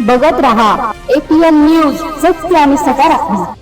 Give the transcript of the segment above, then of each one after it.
बघत रहा APN news, सत्य आणि सकारात्मक.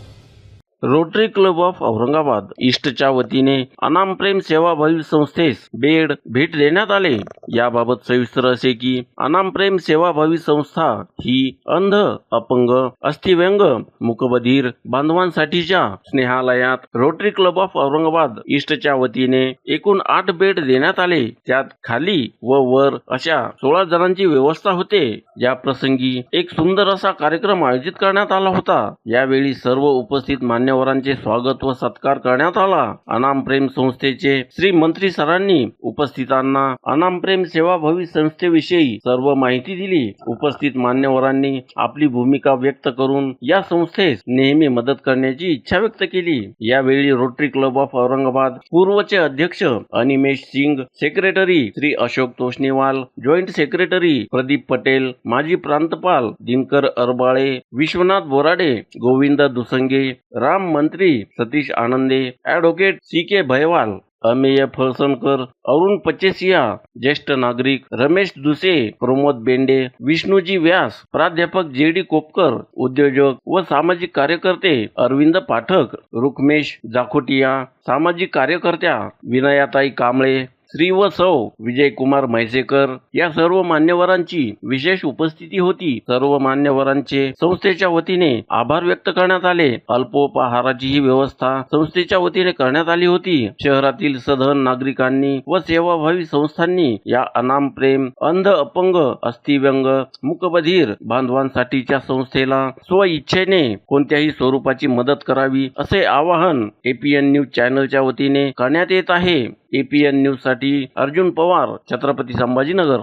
रोटरी क्लब ऑफ औरंगाबाद ईस्टच्या वतीने अनाम प्रेम सेवाभावी संस्थेस बेड भेट देण्यात आले. याबाबत सविस्तर असे की अनाम प्रेम सेवाभावी संस्था ही अंध, अपंग, अस्थिव्यंग, मूकबधीर बांधवांसाठीच्या स्नेहालयात रोटरी क्लब ऑफ औरंगाबाद ईस्टच्या वतीने एकूण 8 बेड देण्यात आले. त्यात खाली व वर अशा 16 जणांची व्यवस्था होते. या प्रसंगी एक सुंदर असा कार्यक्रम आयोजित करण्यात आला होता. यावेळी सर्व उपस्थित मान्यवरांचे स्वागत व सत्कार करण्यात आला. अनाम प्रेम संस्थेचे श्री मंत्री सरांनी उपस्थितांना अनाम प्रेम सेवाभावी संस्थेविषयी सर्व माहिती दिली. उपस्थित मान्यवरांनी आपली भूमिका व्यक्त करून या संस्थेस नेहमी मदत करण्याची इच्छा व्यक्त केली. यावेळी रोटरी क्लब ऑफ औरंगाबाद पूर्वचे अध्यक्ष Animesh Singh, secretary Shri Ashok Toshniwal, joint secretary Pradeep Patel, माजी प्रांतपाल दिनकर अरबाळे, विश्वनाथ बोराडे, गोविंद दुसंगे, राम मंत्री, सतीश आनंदे, ॲडव्होकेट CK भयवाल, अमेय फळसणकर, अरुण पचेसिया, ज्येष्ठ नागरिक रमेश दुसे, प्रमोद बेंडे, विष्णूजी व्यास, प्राध्यापक JD कोपकर, उद्योजक व सामाजिक कार्यकर्ते अरविंद पाठक, रुक्मेश जाखोटिया, सामाजिक कार्यकर्त्या विनयाताई कांबळे, श्री व सौ विजयकुमार म्हैसेकर या सर्व मान्यवरांची विशेष उपस्थिती होती. सर्व मान्यवरांचे संस्थेच्या वतीने आभार व्यक्त करण्यात आले. अल्पोपहाराचीही व्यवस्था संस्थेच्या वतीने करण्यात आली होती. शहरातील सधन नागरिकांनी व सेवाभावी संस्थांनी या अनाम प्रेम अंध, अपंग, अस्थिव्यंग, मूकबधीर बांधवांसाठीच्या संस्थेला स्वइच्छेने कोणत्याही स्वरूपाची मदत करावी असे आवाहन APN न्यूज चॅनलच्या वतीने करण्यात येत आहे. APN न्यूज साठी अर्जुन पवार, छत्रपती संभाजीनगर.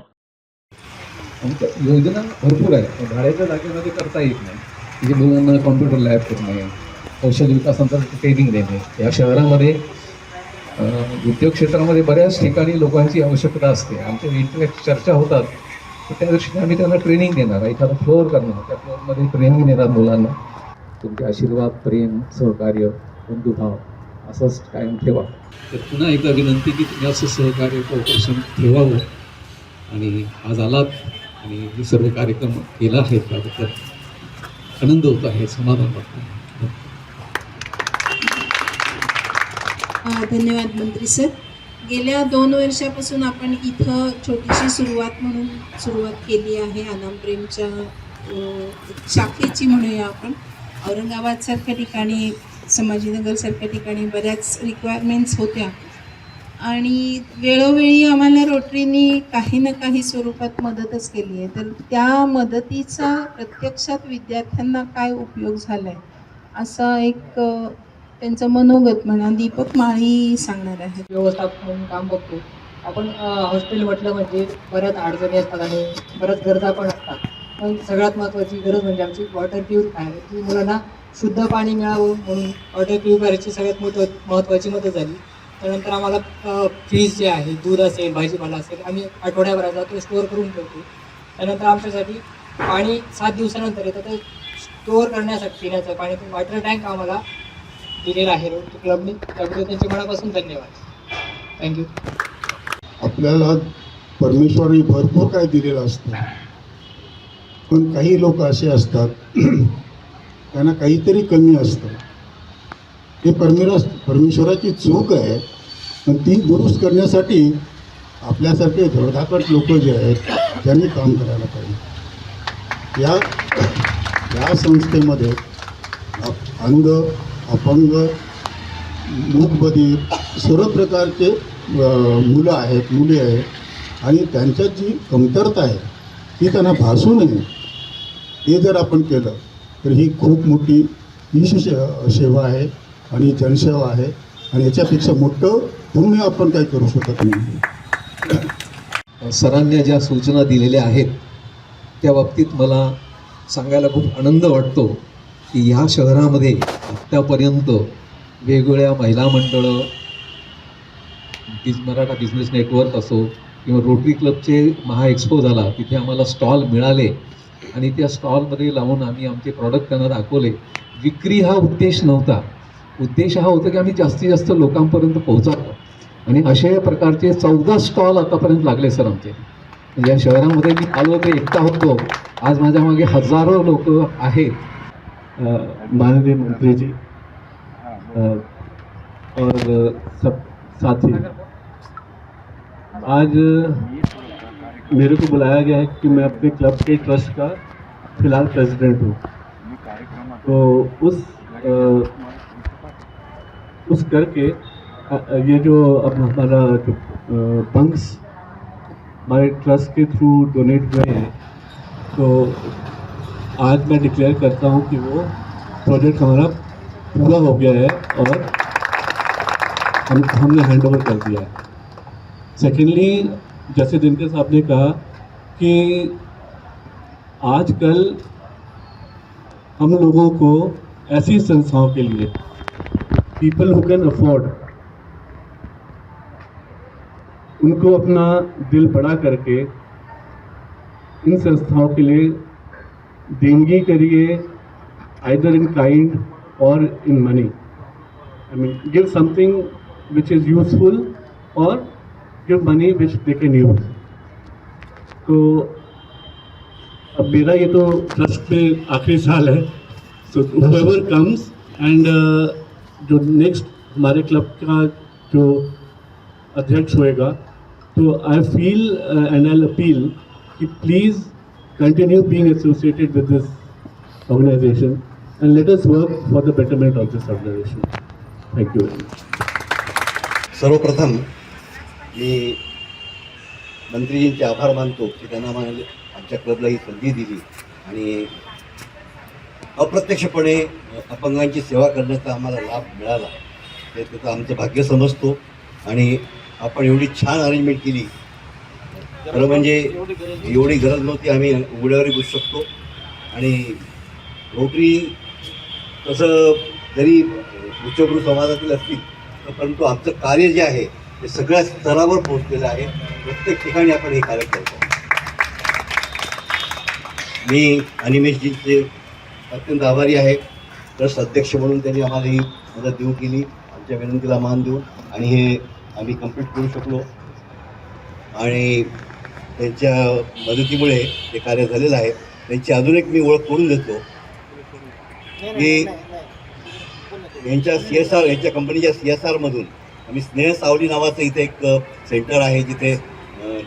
योजना भरपूर आहे. भाड्याच्या जागेमध्ये करता येत नाही. म्हणजे मुलांना कॉम्प्युटर लॅब करणे, कौशल्य विकासांतर्गत ट्रेनिंग देणे. या शहरामध्ये उद्योग क्षेत्रामध्ये बऱ्याच ठिकाणी लोकांची आवश्यकता असते. आमच्या इंटरनेट चर्चा होतात, तर त्या दृष्टीने आम्ही त्यांना ट्रेनिंग देणार. एखादा फ्लोअर करणार, त्या फ्लोअरमध्ये ट्रेनिंग देणार मुलांना. तुमचे आशीर्वाद, प्रेम, सहकार्य, बंधुभाव असंच कायम ठेवा. तर पुन्हा एकदा विनंती की तुम्ही असं सहकार्य, कोऑपरेशन ठेवावं. आणि आज आलात आणि हे सर्व कार्यक्रम केला आहे त्याबद्दल आनंद होत आहे, समाधान वाटतं. धन्यवाद मंत्री सर. गेल्या 2 वर्षापासून आपण इथं छोटीशी सुरुवात केली आहे. अनाम प्रेमच्या शाखेची म्हणूया आपण. औरंगाबादसारख्या ठिकाणी, संभाजीनगरसारख्या ठिकाणी बऱ्याच रिक्वायरमेंट्स होत्या आणि वेळोवेळी आम्हाला रोटरीनी काही ना काही स्वरूपात मदतच केली आहे. तर त्या मदतीचा प्रत्यक्षात विद्यार्थ्यांना काय उपयोग झाला आहे असा एक त्यांचं मनोगत म्हणा दीपक माळी सांगणार आहे. व्यवस्थापन म्हणून काम बघतो आपण. हॉस्टेल म्हटलं म्हणजे बऱ्याच अडचणी असतात आणि बऱ्याच गरजा पण असतात. पण सगळ्यात महत्त्वाची गरज म्हणजे आमची वॉटर प्युरिफायर, की मुलांना शुद्ध पाणी मिळावं म्हणून वॉटर प्युरिफायरची सगळ्यात महत्त्वाची मदत झाली. त्यानंतर आम्हाला फ्रीज जे आहे, दूध असेल, भाजीपाला असेल, आम्ही आठवड्याभराचा ते स्टोअर करून ठेवतो. त्यानंतर आमच्यासाठी पाणी 7 दिवसानंतर येतं, ते स्टोअर करण्यासाठी पिण्याचं पाणी वॉटर टँक आम्हाला दिलेला आहे रोटरी क्लबने. त्याबद्दल त्यांचे मनापासून धन्यवाद. थँक्यू. आपल्याला परमेश्वराने भरपूर काय दिलेलं असतं, पण काही लोक असे असतात त्यांना काहीतरी कमी असतं. हे परमेश्वराची चूक आहे, पण ती दुरुस्त करण्यासाठी आपल्यासारखे धडधाकट लोक जे आहेत त्यांनी काम करायला पाहिजे. या संस्थेमध्ये अंध, अपंग, मूकबधीर सर्व प्रकारचे मुलं आहेत, मुली आहेत आणि त्यांच्यात जी कमतरता आहे ती त्यांना भासू नये. हे जर आपण केलं तर ही खूप मोठी सेवा आहे आणि जनसेवा आहे आणि याच्यापेक्षा मोठं पुण्य आपण काही करू शकत नाही. सरांनी ज्या सूचना दिलेल्या आहेत त्या बाबतीत मला सांगायला खूप आनंद वाटतो की ह्या शहरामध्ये आत्तापर्यंत वेगवेगळ्या महिला मंडळं, मराठा बिझनेस नेटवर्क असो किंवा रोटरी क्लबचे महाएक्सपो झाला, तिथे आम्हाला स्टॉल मिळाले आणि त्या स्टॉलमध्ये लावून आम्ही आमचे प्रॉडक्ट त्यांना दाखवले. विक्री हा उद्देश नव्हता. उद्देश हा होता की आम्ही जास्तीत जास्त लोकांपर्यंत पोहोचावं आणि अशा प्रकारचे 14 स्टॉल आतापर्यंत लागले सर आमचे. या शहरामध्ये मी आलो ते एकटा होतो, आज माझ्या मागे हजारो लोक आहेत. माननीय मंत्री जी और सब साथी, आज मेरे को बुलाया गया है कि मैं अपने क्लब के ट्रस्ट का फिलहाल प्रेसिडेंट हूँ. तो उस करके ये जो अब हमारा जो फंड्स हमारे ट्रस्ट के थ्रू डोनेट हुए हैं, तो आज मैं डिक्लेयर करता हूँ कि वो प्रोजेक्ट हमारा पूरा हो गया है और हमने हैंड ओवर कर दिया है. सेकेंडली, जैसे दिनकर साहब ने कहा कि आजकल हम लोगों को ऐसी संस्थाओं के लिए, पीपल हु कैन अफोर्ड, उनको अपना दिल बड़ा करके इन संस्थाओं के लिए देंगी करिए, either in kind or in money. I mean give something which is useful or give money which they can use. तो अब मेरा ये तो ट्रस्ट में आखिरी साल है, सो whoever कम्स एंड जो नेक्स्ट हमारे क्लब का जो अध्यक्ष होएगा, तो I feel and I appeal कि please continue being associated with this organisation and let us work for the betterment of this organisation. Thank you very much. सर्वप्रथम मी मंत्रीजींचे आभार मानतो की त्यांना आमच्या क्लबला ही संधी दिली आणि अप्रत्यक्षपणे अपंगांची सेवा करण्याचा आम्हाला लाभ मिळाला. ते त्याचं आमचं भाग्य समजतो आणि आपण एवढी छान अरेंजमेंट केली. खरं म्हणजे एवढी गरज नव्हती, आम्ही उघड्यावरही बसू शकतो. आणि रोटरी तसं जरी उच्चभ्रू समाजातील असतील, परंतु आमचं कार्य जे आहे ते सगळ्या स्तरावर पोहोचलेलं आहे. प्रत्येक ठिकाणी आपण हे कार्य करतो. मी अनिमेशजींचे अत्यंत आभारी आहे. ट्रस्ट अध्यक्ष म्हणून त्यांनी आम्हाला ही मदत देऊ केली, आमच्या विनंतीला मान देऊन, आणि हे आम्ही कंप्लीट करू शकलो. आणि त्यांच्या मदतीमुळे हे कार्य झालेलं आहे. त्यांची अजून एक मी ओळख करून देतो की यांच्या CSR, यांच्या कंपनीच्या CSRमधून आम्ही स्नेह सावली नावाचं इथे एक सेंटर आहे, जिथे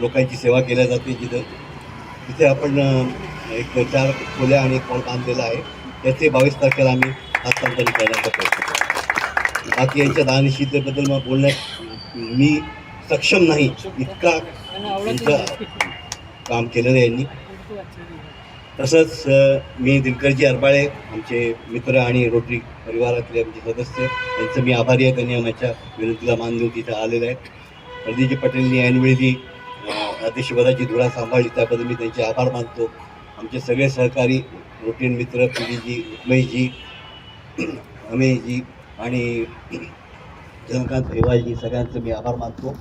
लोकांची सेवा केल्या जाते. तिथे आपण एक 4 खोल्या आणि 1 हॉल बांधलेला आहे. त्याचे 22 तारखेला आम्ही हस्तांतरण करण्याचा प्रयत्न करतो. बाकी यांच्या दानशीलतेबद्दल मग बोलण्यात मी सक्षम नाही, इतका यांचं काम केलेलं आहे यांनी. तसंच मी दिनकरजी अरबाळे, आमचे मित्र आणि रोटरी परिवारातले आमचे सदस्य, यांचं मी आभारी आहे. त्यांनी आमच्या विनंतीला मान देऊन तिथं आलेलं आहे. प्रदीपजी पटेलनी ऐनवेळी जी अध्यक्षपदाची धुरा सांभाळली, त्याबद्दल मी त्यांचे आभार मानतो. आमचे सगळे सहकारी रोटरी मित्र, पीडीजी, उमेशजी, अमेशजी आणि चंद्रकांत हेवाळजी, सगळ्यांचं मी आभार मानतो.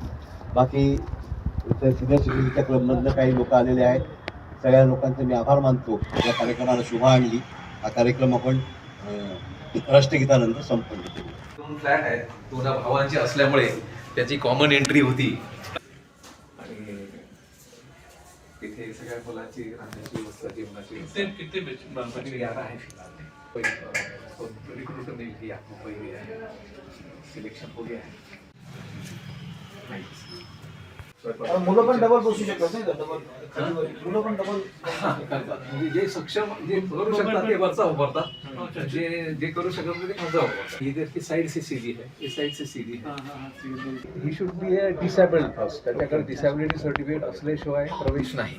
बाकी इथं सिनियर सिटीजनच्या क्लबमधनं काही लोक आलेले आहेत, सगळ्या लोकांचे मी आभार मानतो. या कार्यक्रमाला शुभा आणली. हा कार्यक्रम आपण राष्ट्रगीतानंतर संपन्न केला. 2 फ्लॅट आहेत, 2 भावांचे असल्यामुळे त्याची कॉमन एंट्री होती आणि तिथे सगळ्या मुलांची राहण्याची व्यवस्था, जेवणाची किती आहे. रिक्रूटमेंट ही पहिली आहे, सिलेक्शन हो गया है. मुलं पण डबल बसू शकतात नाही का? मुलं पण डबल म्हणजे जे सक्षम, जे करू शकतात ते वरचा उभारतात, जे करू शकत नाही ते खालचा उभारतात. इधर की साइड से सीधी है, इस साइड से सीधी है. He should be a disabled first. त्याच्याकडे डिसेबिलिटी सर्टिफिकेट असल्याशिवाय प्रवेश नाही.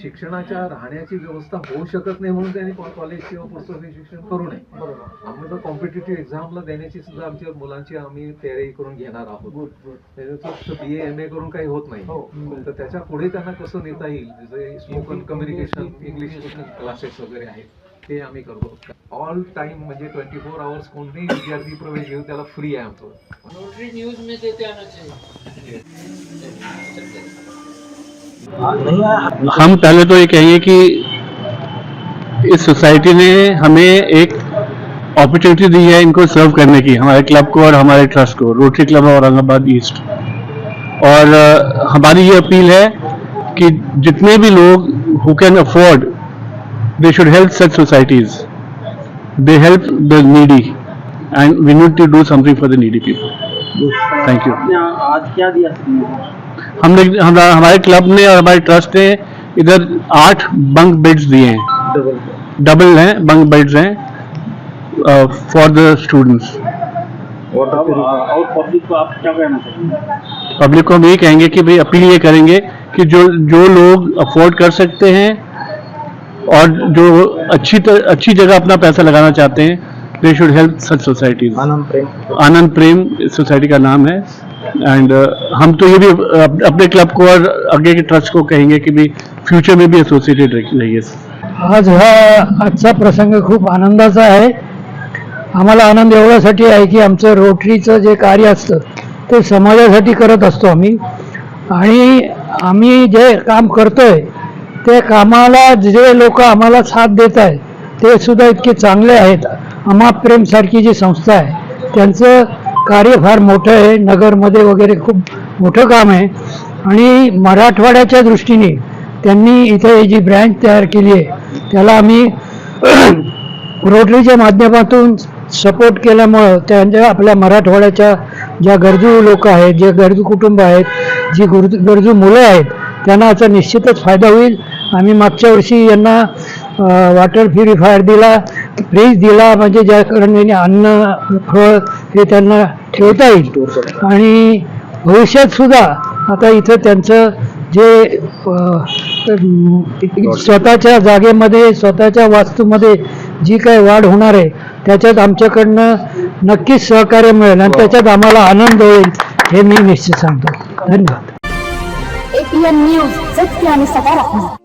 शिक्षणाच्या राहण्याची व्यवस्था होऊ शकत नाही म्हणून त्यांनी कॉलेज किंवा पोस्ट शिक्षण करू नये. बरोबर. आम्ही तर कॉम्पिटेटिव्ह एक्झामला देण्याची सुद्धा आमच्या मुलांची आम्ही तयारी करून घेणार आहोत. त्याच्यात BA MA करून काही होत नाही, तर त्याच्या पुढे त्यांना कसं नेता येईल, जे स्पोकन कम्युनिकेशन, इंग्लिश क्लासेस वगैरे आहेत, ते आम्ही करतो. ऑल टाइम म्हणजे 24 आवर्स कोणतेही विद्यार्थी प्रवेश घेऊन त्याला फ्री आहे आमचं. रोटरी न्यूज में देते आना चाहिए. हम पहले तो ये कहेंगे कि इस सोसाइटी ने हमें एक अपॉर्चुनिटी दी है इनको सर्व करने की, हमारे क्लब को और हमारे ट्रस्ट को, रोटरी क्लब औरंगाबाद ईस्ट. और हमारी ये अपील है कि जितने भी लोग who can afford, they should help such societies. They help the needy, and we need to do something for the needy people. Thank you. आज क्या दिया? हमारे क्लब ने और हमारे ट्रस्ट ने इधर 8 बंक बेड्स दिए हैं, डबल हैं, बंक बेड्स हैं फॉर द स्टूडेंट्स। और पब्लिक को आप क्या कहना चाहेंगे? पब्लिक को हम ये कहेंगे कि भाई अपील ये करेंगे कि जो लोग अफोर्ड कर सकते हैं और जो अच्छी जगह अपना पैसा लगाना चाहते हैं, they should help such societies. Anand Prem society का नाम है। एंड हम तो ये भी अपने क्लब को और आगे के ट्रस्ट को कहेंगे कि भी फ्यूचर में भी एसोसिएटेड रहिए। आज आजचा प्रसंग खूप आनंदाचा आहे। आम्हाला आनंद एवढ्यासाठी आहे की आमचं रोटरीचं जे कार्य असतं ते समाजासाठी करत असतो आम्ही, आणि आम्ही जे काम करतोय ते कामाला जे लोक आम्हाला साथ देत आहेत ते सुद्धा इतके चांगले आहेत। अमाप प्रेम सारखी जी संस्था आहे त्यांचं कार्य फार मोठं आहे, नगरमध्ये वगैरे खूप मोठं काम आहे, आणि मराठवाड्याच्या दृष्टीने त्यांनी इथे जी ब्रँच तयार केली आहे त्याला आम्ही रोटरीच्या माध्यमातून सपोर्ट केल्यामुळं त्यांच्या आपल्या मराठवाड्याच्या ज्या गरजू लोक आहेत, जे गरजू कुटुंब आहेत, जी गरजू मुलं आहेत त्यांना याचा निश्चितच फायदा होईल। आम्ही मागच्या वर्षी यांना वॉटर प्युरिफायर दिला, फ्रीज दिला, म्हणजे ज्या कारणाने अन्न फळ हे त्यांना ठेवता येईल, आणि भविष्यात सुद्धा आता इथं त्यांचं जे स्वतःच्या जागेमध्ये स्वतःच्या वास्तूमध्ये जी काही वाढ होणार आहे त्याच्यात आमच्याकडनं नक्कीच सहकार्य मिळेल आणि त्याच्यात आम्हाला आनंद होईल हे मी निश्चित सांगतो। धन्यवाद। APN न्यूज सत्य आणि सकारात्मक।